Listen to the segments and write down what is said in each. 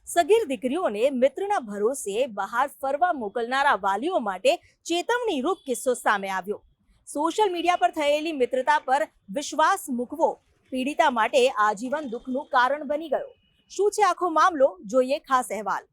સગીર દીકરીઓને મિત્રના ભરોસે બહાર ફરવા મોકલનારા વાલીઓ માટે ચેતવણીરૂપ કિસ્સો સામે આવ્યો। સોશિયલ મીડિયા પર થયેલી મિત્રતા પર વિશ્વાસ મૂકવો પીડિતા માટે આજીવન દુઃખનું કારણ બની ગયો। શું છે આખો મામલો, જોઈએ ખાસ અહેવાલ।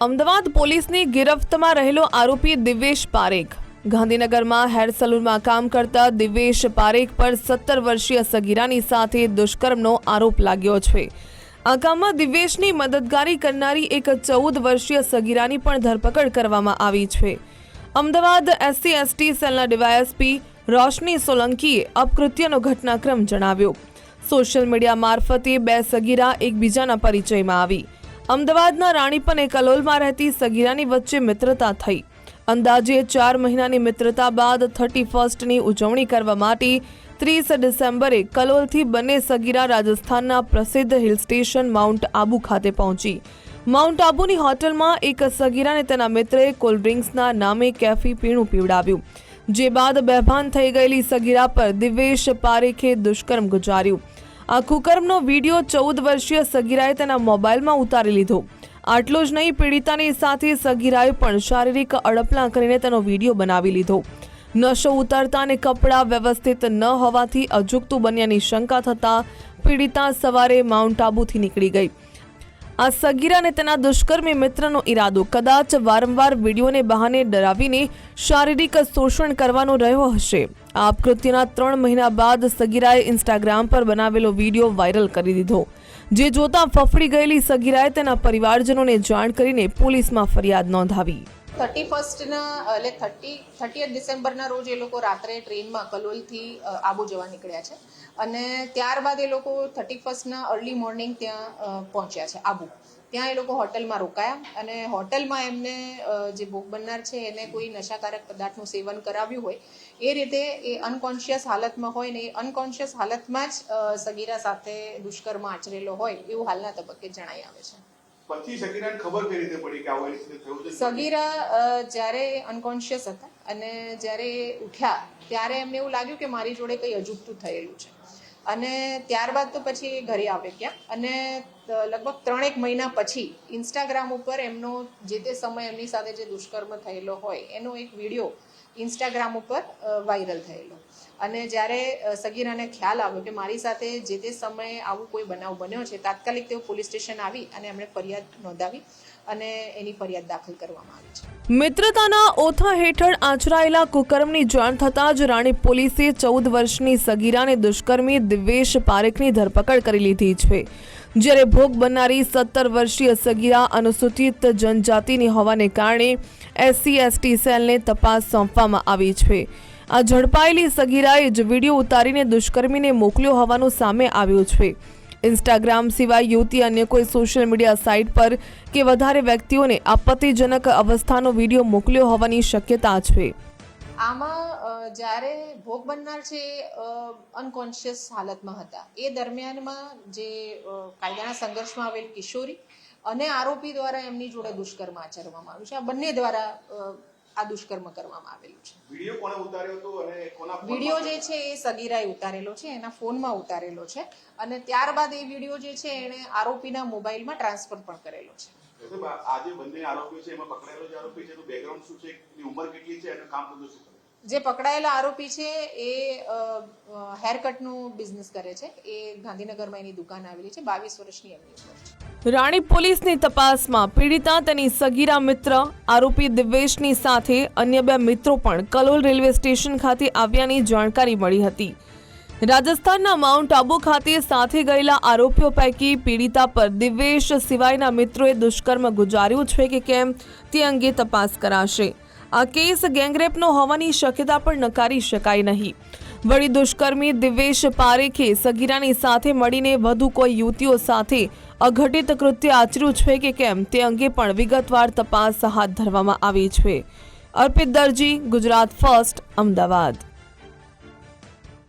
અમદાવાદ પોલીસની ગિરફ્તમાં રહેલો આરોપી દિવેશ પારેખ। ગાંધીનગરમાં હેર સલૂનમાં કામ કરતા દિવેશ પારેખ પર 17 વર્ષીય સગીરાની સાથે દુષ્કર્મનો આરોપ લાગ્યો છે। આ કામમાં દિવેશની મદદગારી કરનારી એક 14 વર્ષીય સગીરાની પણ ધરપકડ કરવામાં આવી છે। અમદાવાદ SC/ST સેલના ડીવાયએસપી રોશની સોલંકીએ અપકૃત્યનો ઘટનાક્રમ જણાવ્યો। સોશિયલ મીડિયા મારફતે બે સગીરા એકબીજાના પરિચયમાં આવી। અમદાવાદના રાણીપ અને કલોલમાં રહેતી સગીરાની વચ્ચે મિત્રતા થઈ। અંદાજે 4 મહિનાની મિત્રતા બાદ 31મી ઉજવણી કરવા માટે 30 ડિસેમ્બરે કલોલથી બંને સગીરા રાજસ્થાનના પ્રસિદ્ધ હિલ સ્ટેશન માઉન્ટ આબુ ખાતે પહોંચી। માઉન્ટ આબુની હોટલમાં એક સગીરાને તેના મિત્રએ કોલ્ડ ડ્રિંક્સના નામે કેફી પીણું પીવડાવ્યું, જે બાદ બેભાન થઈ ગયેલી સગીરા પર દિવેશ પારેખે દુષ્કર્મ ગુજાર્યું। આ કુકર્મનો વિડીયો 14 વર્ષીય સગીરાએ તેના મોબાઈલમાં ઉતારી લીધો। આટલું જ નહીં, પીડિતાની સાથે સગીરાએ પણ શારીરિક અડપલા કરીને તેનો વિડીયો બનાવી લીધો। નશો ઉતરતા અને કપડાં વ્યવસ્થિત ન હોવાથી અજુગતું બન્યાની શંકા થતાં પીડિતા સવારે માઉન્ટ આબુથી નીકળી ગઈ। આ સગીરા અને તેના દુષ્કર્મી મિત્રનો ઈરાદો કદાચ વારંવાર વિડીયોને બહાને ડરાવીને શારીરિક શોષણ કરવાનો રહ્યો હશે। આ અપકૃત્યના 3 મહિના બાદ સગીરાએ ઇન્સ્ટાગ્રામ પર બનાવેલો વિડીયો વાયરલ કરી દીધો, જે જોતા ફફડી ગયેલી સગીરાએ તેના પરિવારજનોને જાણ કરીને પોલીસમાં ફરિયાદ નોંધાવી। 30 ડિસેમ્બરના રોજ એ લોકો રાત્રે ટ્રેનમાં કલોલથી આબુ જવા નીકળ્યા છે અને ત્યારબાદ એ લોકો 31ના અર્લી મોર્નિંગ ત્યાં પહોંચ્યા છે આબુ। ત્યાં એ લોકો હોટલમાં રોકાયા અને હોટલમાં એમને જે ભોગ બનનાર છે એને કોઈ નશાકારક પદાર્થનું સેવન કરાવ્યું હોય એ રીતે એ અનકોન્શિયસ હાલતમાં હોય ને એ અનકોન્શિયસ હાલતમાં જ સગીરા સાથે દુષ્કર્મ આચરેલો હોય એવું હાલના તબક્કે જણાઈ આવે છે। પછી સગીરાને ખબર કઈ રીતે પડી કે આવું રીતે થયું છે? સગીરા જ્યારે અનકોન્શિયસ હતા અને જ્યારે ઉઠ્યા ત્યારે એમને એવું લાગ્યું કે મારી જોડે કંઈ અજુગતું થયેલું છે અને ત્યારબાદ તો પછી એ ઘરે આવે ગયા અને લગભગ 3-1 મહિના પછી ઇન્સ્ટાગ્રામ ઉપર એમનો જે તે સમય એમની સાથે જે દુષ્કર્મ થયેલો હોય એનો એક વિડીયો ઇન્સ્ટાગ્રામ ઉપર વાયરલ થયેલો અને જ્યારે સગીરાને ખ્યાલ આવ્યો કે મારી સાથે જે તે સમયે આવું કોઈ બનાવ બન્યો છે, તાત્કાલિક તેઓ પોલીસ સ્ટેશન આવી અને એમણે ફરિયાદ નોંધાવી અને એની ફરિયાદ દાખલ કરવામાં આવી છે। મિત્રતાના ઓથા હેઠળ આચરાયેલા કુકર્મની જાણ થતાં જ રાણીપ પોલીસે 14 વર્ષની સગીરાને દુષ્કર્મી દિવેશ પારેખની ધરપકડ કરી લીધી છે, જ્યારે ભોગ બનનારી 17 વર્ષીય સગીરા અનુસૂચિત જનજાતિની હોવાને કારણે SC/ST સેલને તપાસ સોંપવામાં આવી છે। આ ઝડપાયેલી સગીરાએ જ વિડીયો ઉતારીને દુષ્કર્મીને મોકલ્યો હોવાનું સામે આવ્યું છે। ઇન્સ્ટાગ્રામ સિવાય યુવતી અન્ય કોઈ સોશિયલ મીડિયા સાઇટ પર કે વધારે વ્યક્તિઓને આપત્તિજનક અવસ્થાનો વિડીયો મોકલ્યો હોવાની શક્યતા છે। આમાં જ્યારે ભોગ બનનાર છે અનકોન્શિયસ હાલતમાં હતા એ દરમિયાનમાં જે કાયદાના સંઘર્ષમાં આવેલ કિશોરી અને આરોપી દ્વારા એમની જોડે દુષ્કર્મ આચરવામાં આવ્યું છે। આ બંને દ્વારા આ દુષ્કર્મ કરવામાં આવેલું છે। વિડીયો કોણે ઉતાર્યો હતો અને કોના ફોનમાં? વિડીયો જે છે એ સગીરાએ ઉતારેલો છે, એના ફોનમાં ઉતારેલો છે અને ત્યારબાદ એ વિડીયો જે છે એને આરોપીના મોબાઈલમાં ટ્રાન્સફર પણ કરેલો છે। આ જે બંને આરોપીઓ છે એમાં પકડાયેલો જે આરોપી છે એનું બેકગ્રાઉન્ડ શું છે, એની ઉંમર કેટલી છે અને કામ બધું શું કરે? જે પકડાયેલા આરોપી છે એ હેરકટનું બિઝનેસ કરે છે। એ ગાંધીનગરમાં એની દુકાન આવેલી છે। 22 વર્ષની એમની ઉંમર છે। રાણીપ પોલીસની તપાસમાં પીડિતા, તેની સગીરા મિત્ર, આરોપી દિવેશની સાથે અન્ય 2 મિત્રો પણ કલોલ રેલવે સ્ટેશન ખાતે આવ્યાની જાણકારી મળી હતી। રાજસ્થાનના માઉન્ટ આબુ ખાતે સાથે ગયેલા આરોપીઓ પૈકી પીડિતા પર દિવેશ સિવાયના મિત્રોએ દુષ્કર્મ ગુજાર્યું છે કે કેમ તે અંગે તપાસ કરાશે। આ કેસ ગેંગરેપનો હોવાની શક્યતા પણ નકારી શકાય નહીં। વળી દુષ્કર્મી દિવેશ પારેખે સગીરાની સાથે મળીને વધુ કોઈ યુવતીઓ સાથે અઘટિત કૃત્ય આચર્યું છે કે કેમ તે અંગે પણ વિગતવાર તપાસ હાથ ધરવામાં આવી છે। અર્પિત દરજી, ગુજરાત ફર્સ્ટ, અમદાવાદ।